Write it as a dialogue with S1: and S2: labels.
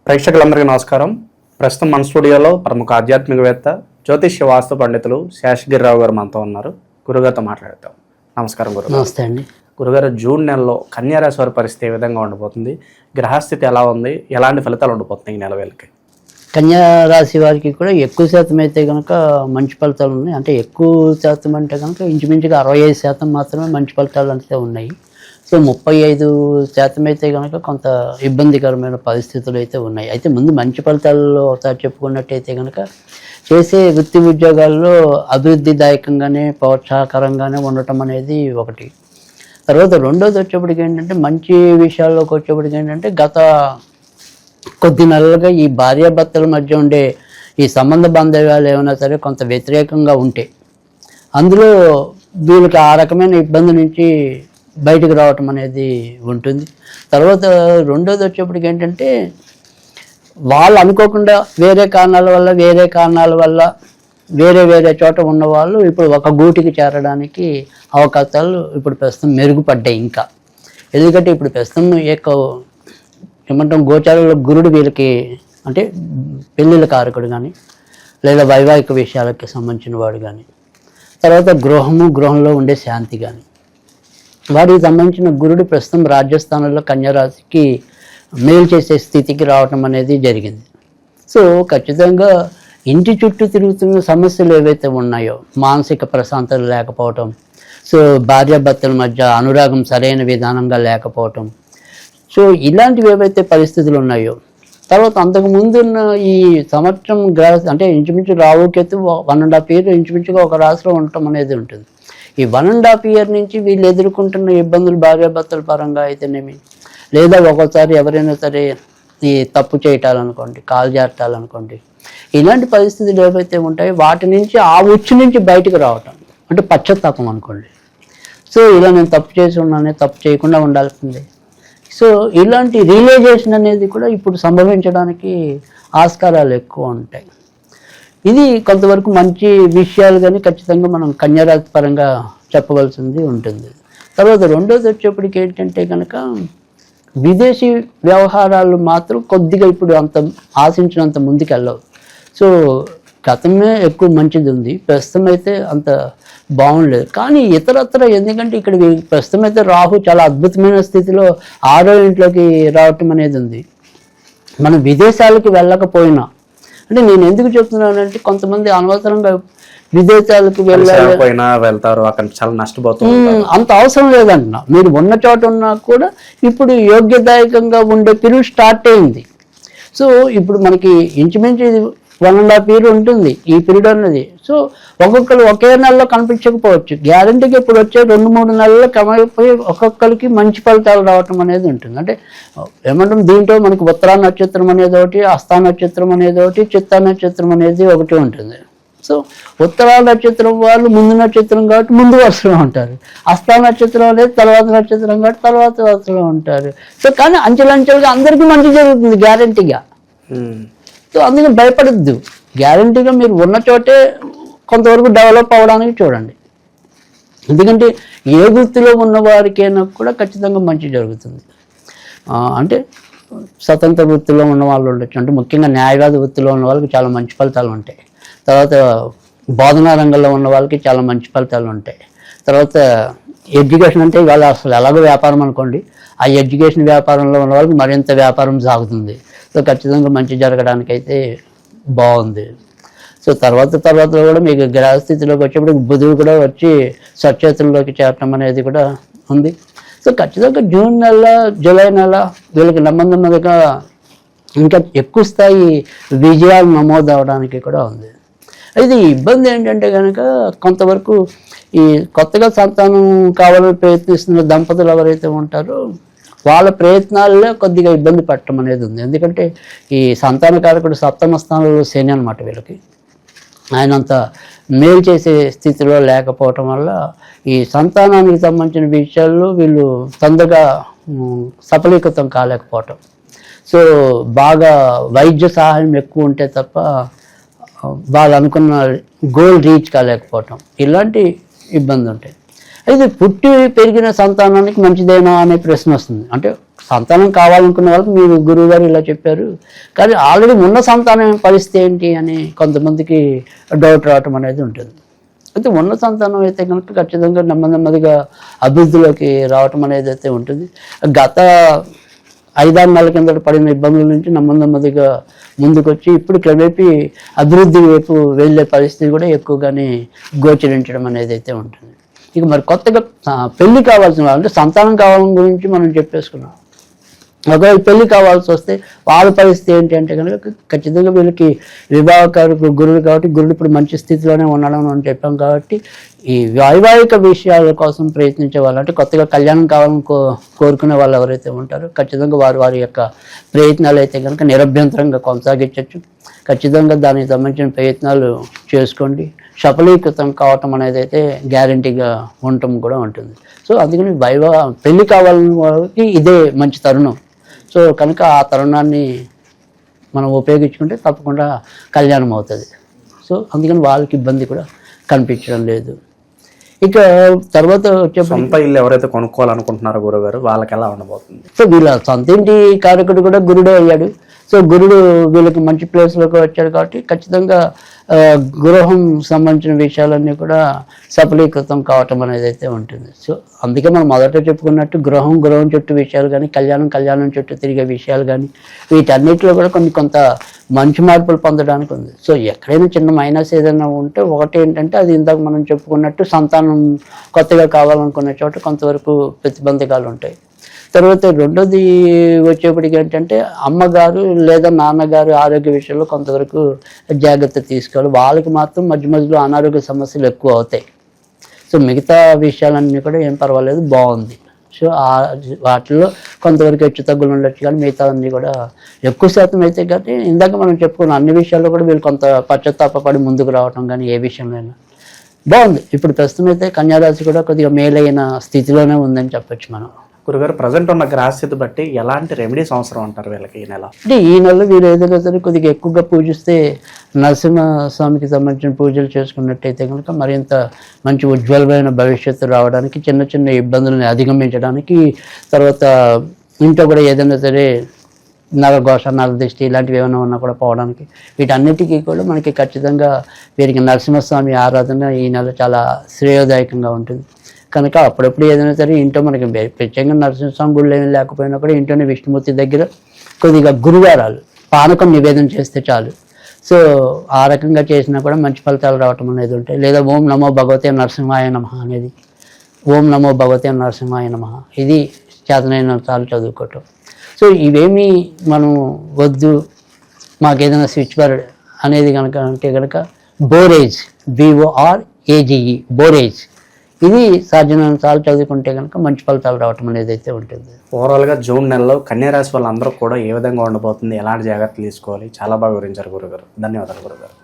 S1: ప్రేక్షకులందరికీ నమస్కారం. ప్రస్తుతం మన స్టూడియోలో ప్రముఖ ఆధ్యాత్మికవేత్త జ్యోతిష్య వాస్తు పండితులు శేషగిరిరావు గారు మనతో ఉన్నారు. గురుగారితో మాట్లాడతాం. నమస్కారం గురుగారు.
S2: నమస్తే అండి.
S1: గురుగారు, జూన్ నెలలో కన్యా రాశి వారి పరిస్థితి ఏ విధంగా ఉండబోతుంది? గ్రహస్థితి ఎలా ఉంది? ఎలాంటి ఫలితాలు ఉండబోతున్నాయి ఈ నెల వేళకి?
S2: కన్యా రాశి వారికి కూడా ఎక్కువ శాతం అయితే కనుక మంచి ఫలితాలు ఉన్నాయి. అంటే ఎక్కువ శాతం అంటే కనుక ఇంచుమించుగా 65% మాత్రమే మంచి ఫలితాలు అంటే ఉన్నాయి. సో 35% అయితే కనుక కొంత ఇబ్బందికరమైన పరిస్థితులు అయితే ఉన్నాయి. అయితే ముందు మంచి ఫలితాల్లో ఒకసారి చెప్పుకున్నట్టయితే కనుక చేసే వృత్తి ఉద్యోగాల్లో అభివృద్ధిదాయకంగానే ప్రోత్సాహకరంగానే ఉండటం అనేది ఒకటి. తర్వాత రెండోది వచ్చేప్పటికి ఏంటంటే మంచి విషయాల్లోకి వచ్చేప్పటికి ఏంటంటే గత కొద్ది నెలలుగా ఈ భార్యాభర్తల మధ్య ఉండే ఈ సంబంధ బాంధవ్యాలు ఏమైనా సరే కొంత వ్యతిరేకంగా ఉంటే అందులో వీళ్ళకి ఆ రకమైన ఇబ్బంది నుంచి బయటకు రావటం అనేది ఉంటుంది. తర్వాత రెండోది వచ్చేప్పటికి ఏంటంటే వాళ్ళు అనుకోకుండా వేరే కారణాల వల్ల వేరే చోట ఉన్నవాళ్ళు ఇప్పుడు ఒక గూటికి చేరడానికి అవకాశాలు ఇప్పుడు ప్రస్తుతం మెరుగుపడ్డాయి. ఇంకా ఎందుకంటే ఇప్పుడు ప్రస్తుతం ఏమంటాం గోచారంలో గురుడు వీళ్ళకి అంటే పెళ్ళిళ్ళ కారకుడు కానీ లేదా వైవాహిక విషయాలకి సంబంధించిన వాడు కానీ, తర్వాత గృహంలో ఉండే శాంతి కానీ, వాటికి సంబంధించిన గురుడు ప్రస్తుతం రాజ్యస్థానంలో కన్యారాశికి మేలు చేసే స్థితికి రావటం అనేది జరిగింది. సో ఖచ్చితంగా ఇంటి చుట్టూ తిరుగుతున్న సమస్యలు ఏవైతే ఉన్నాయో, మానసిక ప్రశాంతత లేకపోవటం, సో భార్యాభర్తల మధ్య అనురాగం సరైన విధానంగా లేకపోవటం, సో ఇలాంటివి ఏవైతే పరిస్థితులు ఉన్నాయో, తర్వాత అంతకు ముందున్న ఈ సంవత్సరం అంటే ఇంచుమించు రావుకేతు 1.5 year ఇంచుమించుగా ఒక రాశిలో ఉండటం అనేది ఉంటుంది. ఈ 1.5 year నుంచి వీళ్ళు ఎదుర్కొంటున్న ఇబ్బందులు భార్యాభర్తల పరంగా అయితేనేమి, లేదా ఒక్కోసారి ఎవరైనా సరే ఈ తప్పు చేయటాలనుకోండి, కాలు జారటాలనుకోండి, ఇలాంటి పరిస్థితులు ఏవైతే ఉంటాయో వాటి నుంచి ఆ ఉచ్చు నుంచి బయటకు రావటం అంటే పశ్చాత్తాపం అనుకోండి. సో ఇలా నేను తప్పు చేసి ఉన్నానే, తప్పు చేయకుండా ఉండాల్సిందే. సో ఇలాంటి రియలైజేషన్ అనేది కూడా ఇప్పుడు సంభవించడానికి ఆస్కారాలు ఎక్కువ ఉంటాయి. ఇది కొంతవరకు మంచి విషయాలు కానీ ఖచ్చితంగా మనం కన్యారాశి పరంగా చెప్పవలసింది ఉంటుంది. తర్వాత రెండోది వచ్చేప్పటికి ఏంటంటే కనుక విదేశీ వ్యవహారాలు మాత్రం కొద్దిగా ఇప్పుడు అంత ఆశించినంత ముందుకెళ్ళవు. సో గతమే ఎక్కువ మంచిది ఉంది, ప్రస్తుతం అయితే అంత బాగుండలేదు. కానీ ఇతరత్ర ఎందుకంటే ఇక్కడ ప్రస్తుతం అయితే రాహు చాలా అద్భుతమైన స్థితిలో 6వ ఇంట్లోకి రావటం అనేది ఉంది. మనం విదేశాలకు వెళ్ళకపోయినా, అంటే నేను ఎందుకు చెప్తున్నానంటే కొంతమంది అనవసరంగా విదేశాలకు
S1: వెళ్తారు, అక్కడ చాలా నష్టపోతుంది.
S2: అంత అవసరం లేదంటున్నా. మీరు ఉన్న చోట ఉన్నా కూడా ఇప్పుడు యోగ్యదాయకంగా ఉండే పీరియడ్ స్టార్ట్ అయింది. సో ఇప్పుడు మనకి ఇంచుమించు 1.5 year ఉంటుంది ఈ పీరియడ్ అన్నది. సో ఒక్కొక్కరు ఒకే నెలలో కనిపించకపోవచ్చు, గ్యారంటీగా ఇప్పుడు వచ్చే 2-3 నెలల్లో కమైపోయి ఒక్కొక్కరికి మంచి ఫలితాలు రావటం అనేది ఉంటుంది. అంటే ఏమంటాం దీంట్లో మనకి ఉత్తరా నక్షత్రం అనేది ఒకటి, హస్తా నక్షత్రం అనేది ఒకటి, చిత్తా నక్షత్రం అనేది ఒకటి ఉంటుంది. సో ఉత్తరా నక్షత్రం వాళ్ళు ముందు నక్షత్రం కాబట్టి ముందు వరుసలో ఉంటారు, హస్తా నక్షత్రం అనేది తర్వాత నక్షత్రం కాబట్టి తర్వాత వరుసలో ఉంటారు. సో కానీ అంచెలంచెలుగా అందరికీ మంచి జరుగుతుంది గ్యారంటీగా. సో అందుకని భయపడద్దు, గ్యారంటీగా మీరు ఉన్న చోటే కొంతవరకు డెవలప్ అవ్వడానికి చూడండి. ఎందుకంటే ఏ వృత్తిలో ఉన్న వారికైనా కూడా ఖచ్చితంగా మంచి జరుగుతుంది. అంటే స్వతంత్ర వృత్తిలో ఉన్న వాళ్ళు ఉండొచ్చు, అంటే ముఖ్యంగా న్యాయవాద వృత్తిలో ఉన్న వాళ్ళకి చాలా మంచి ఫలితాలు ఉంటాయి. తర్వాత బోధనా రంగంలో ఉన్న వాళ్ళకి చాలా మంచి ఫలితాలు ఉంటాయి. తర్వాత ఎడ్యుకేషన్ అంటే ఇవాళ అసలు ఎలాగో వ్యాపారం అనుకోండి, ఆ ఎడ్యుకేషన్ వ్యాపారంలో ఉన్న వాళ్ళకి మరింత వ్యాపారం సాగుతుంది. సో ఖచ్చితంగా మంచి జరగడానికి అయితే బాగుంది. సో తర్వాత కూడా మీకు గ్రహస్థితిలోకి వచ్చేప్పుడు బుధుడు కూడా వచ్చి సచేతుల్లోకి చేరటం అనేది కూడా ఉంది. సో ఖచ్చితంగా జూన్ నెల, జూలై నెల వీళ్ళకి నెమ్మదిగా ఇంకా ఎక్కువ స్థాయి విజయాలు నమోదు అవడానికి కూడా ఉంది. అయితే ఇబ్బంది ఏంటంటే కనుక కొంతవరకు ఈ కొత్తగా సంతానం కావాలని ప్రయత్నిస్తున్న దంపతులు ఎవరైతే ఉంటారో వాళ్ళ ప్రయత్నాల్లో కొద్దిగా ఇబ్బంది పడటం అనేది ఉంది. ఎందుకంటే ఈ సంతానకారకుడు 7వ స్థానంలో శని అనమాట. వీళ్ళకి ఆయన అంత మేలు చేసే స్థితిలో లేకపోవటం వల్ల ఈ సంతానానికి సంబంధించిన విషయాల్లో వీళ్ళు తొందరగా సఫలీకృతం కాలేకపోవటం, సో బాగా వైద్య సహాయం ఎక్కువ ఉంటే తప్ప వాళ్ళు అనుకున్న గోల్ రీచ్ కాలేకపోవటం, ఇలాంటి ఇబ్బంది ఉంటాయి. అయితే పుట్టి పెరిగిన సంతానానికి మంచిదేనా అనే ప్రశ్న వస్తుంది. అంటే సంతానం కావాలనుకున్న వాళ్ళకి మీరు గురువు గారు ఇలా చెప్పారు, కానీ ఆల్రెడీ ఉన్న సంతానం పరిస్థితి ఏంటి అని కొంతమందికి డౌట్ రావటం అనేది ఉంటుంది. అయితే ఉన్న సంతానం అయితే కనుక ఖచ్చితంగా నెమ్మదిగా అభివృద్ధిలోకి రావటం అనేది అయితే ఉంటుంది. గత 5-6 నెలల కిందట పడిన ఇబ్బందుల నుంచి నెమ్మదిగా ముందుకొచ్చి ఇప్పుడు క్రమేపీ అభివృద్ధి వైపు వెళ్ళే పరిస్థితి కూడా ఎక్కువగానే గోచరించడం అనేది అయితే ఉంటుంది. ఇక మరి కొత్తగా పెళ్లి కావాల్సిన అంటే సంతానం కావాలని గురించి మనం చెప్పేసుకున్నాం. ఒకవేళ పెళ్లి కావాల్సి వస్తే వాళ్ళ పరిస్థితి ఏంటి అంటే కనుక ఖచ్చితంగా వీళ్ళకి వివాహకారుకు గురుడు కాబట్టి గురుడు ఇప్పుడు మంచి స్థితిలోనే ఉండడం అని చెప్పాం కాబట్టి ఈ వైవాహిక విషయాల కోసం ప్రయత్నించే వాళ్ళు అంటే కొత్తగా కళ్యాణం కావాలని కోరుకునే వాళ్ళు ఎవరైతే ఉంటారో ఖచ్చితంగా వారి యొక్క ప్రయత్నాలు అయితే కనుక నిరభ్యంతరంగా కొనసాగించవచ్చు. ఖచ్చితంగా దానికి సంబంధించిన ప్రయత్నాలు చేసుకోండి. సఫలీకృతం కావటం అనేది అయితే గ్యారంటీగా ఉండటం కూడా ఉంటుంది. సో అందుకని పెళ్లి కావాలని వాళ్ళకి ఇదే మంచి తరుణం. సో కనుక ఆ తరుణాన్ని మనం ఉపయోగించుకుంటే తప్పకుండా కళ్యాణం అవుతుంది. సో అందుకని వాళ్ళకి ఇబ్బంది కూడా కనిపించడం లేదు. ఇక తర్వాత
S1: సొంత ఇల్లు ఎవరైతే కొనుక్కోవాలనుకుంటున్నారో గురుగారు వాళ్ళకి ఎలా ఉండబోతుంది?
S2: సో వీళ్ళ సొంత ఇంటి కారకుడు కూడా గురుడే అయ్యాడు. సో గురుడు వీళ్ళకి మంచి ప్లేస్లోకి వచ్చాడు కాబట్టి ఖచ్చితంగా గృహం సంబంధించిన విషయాలన్నీ కూడా సఫలీకృతం కావటం అనేది అయితే ఉంటుంది. సో అందుకే మనం మొదట చెప్పుకున్నట్టు గృహం చుట్టూ విషయాలు కానీ కళ్యాణం చుట్టూ తిరిగే విషయాలు కానీ వీటన్నిటిలో కూడా కొంత మంచి మార్పులు పొందడానికి ఉంది. సో ఎక్కడైనా చిన్న మైనస్ ఏదైనా ఉంటే ఒకటి ఏంటంటే అది ఇందాక మనం చెప్పుకున్నట్టు సంతానం కొత్తగా కావాలనుకునే చోట కొంతవరకు ప్రతిబంధకాలు ఉంటాయి. తర్వాత రెండోది వచ్చేప్పటికి ఏంటంటే అమ్మగారు లేదా నాన్నగారు ఆరోగ్య విషయంలో కొంతవరకు జాగ్రత్త తీసుకోవాలి. వాళ్ళకి మాత్రం మధ్యలో అనారోగ్య సమస్యలు ఎక్కువ అవుతాయి. సో మిగతా విషయాలన్నీ కూడా ఏం పర్వాలేదు, బాగుంది. సో వాటిల్లో కొంతవరకు హెచ్చు తగ్గులు ఉండొచ్చు, కానీ మిగతా అన్నీ కూడా ఎక్కువ శాతం అయితే కానీ ఇందాక మనం చెప్పుకున్న అన్ని విషయాల్లో కూడా వీళ్ళు కొంత పశ్చాత్తాపడి ముందుకు రావటం కానీ ఏ విషయంలో బాగుంది. ఇప్పుడు ప్రస్తుతం అయితే కన్యారాశి కూడా కొద్దిగా మేలైన స్థితిలోనే ఉందని చెప్పొచ్చు మనం.
S1: గురుగారు ప్రజెంట్ ఉన్న గ్రహస్థితి బట్టి ఎలాంటి రెమెడీస్ అవసరం అంటారు వీళ్ళకి ఈ నెల?
S2: అంటే ఈ నెలలో వీరు ఏదైనా సరే కొద్దిగా ఎక్కువగా పూజిస్తే నరసింహస్వామికి సంబంధించిన పూజలు చేసుకున్నట్టయితే కనుక మరింత మంచి ఉజ్వలమైన భవిష్యత్తు రావడానికి, చిన్న ఇబ్బందులను అధిగమించడానికి, తర్వాత ఇంట్లో కూడా ఏదైనా సరే నరఘోష నరదృష్టి ఇలాంటివి ఏమైనా ఉన్నా కూడా పోవడానికి వీటన్నిటికీ కూడా మనకి ఖచ్చితంగా వీరికి నరసింహస్వామి ఆరాధన ఈ నెల చాలా శ్రేయోదాయకంగా ఉంటుంది. కనుక అప్పుడప్పుడు ఏదైనా సరే ఇంట్లో మనకి ప్రత్యేకంగా నరసింహస్వామి గుళ్ళు ఏమి లేకపోయినా కూడా ఇంట్లోనే విష్ణుమూర్తి దగ్గర కొద్దిగా గురువారాలు పానకం నివేదన చేస్తే చాలు. సో ఆ రకంగా చేసినా కూడా మంచి ఫలితాలు రావటం అనేది ఉంటాయి. లేదా ఓం నమో భగవతే నరసింహాయ నమః అనేది, ఓం నమో భగవతే నరసింహాయ నమః ఇది చేతనైన సార్లు చదువుకోవటం. సో ఇవేమీ మనం వద్దు మాకు ఏదైనా స్విచ్ వర్డ్ అనేది కనుక అంటే కనుక బోరేజ్ BORAGE బోరేజ్ ఇది సాధ్యమైన సార్లు చదువుకుంటే కనుక మంచి ఫలితాలు రావటం అనేది అయితే ఉంటుంది.
S1: ఓవరాల్గా జూన్ నెలలో కన్యారాశి వాళ్ళందరూ కూడా ఏ విధంగా ఉండబోతుంది, ఎలాంటి జాగ్రత్తలు తీసుకోవాలి చాలా బాగా వివరించారు గురుగారు. ధన్యవాదాలు గురుగారు.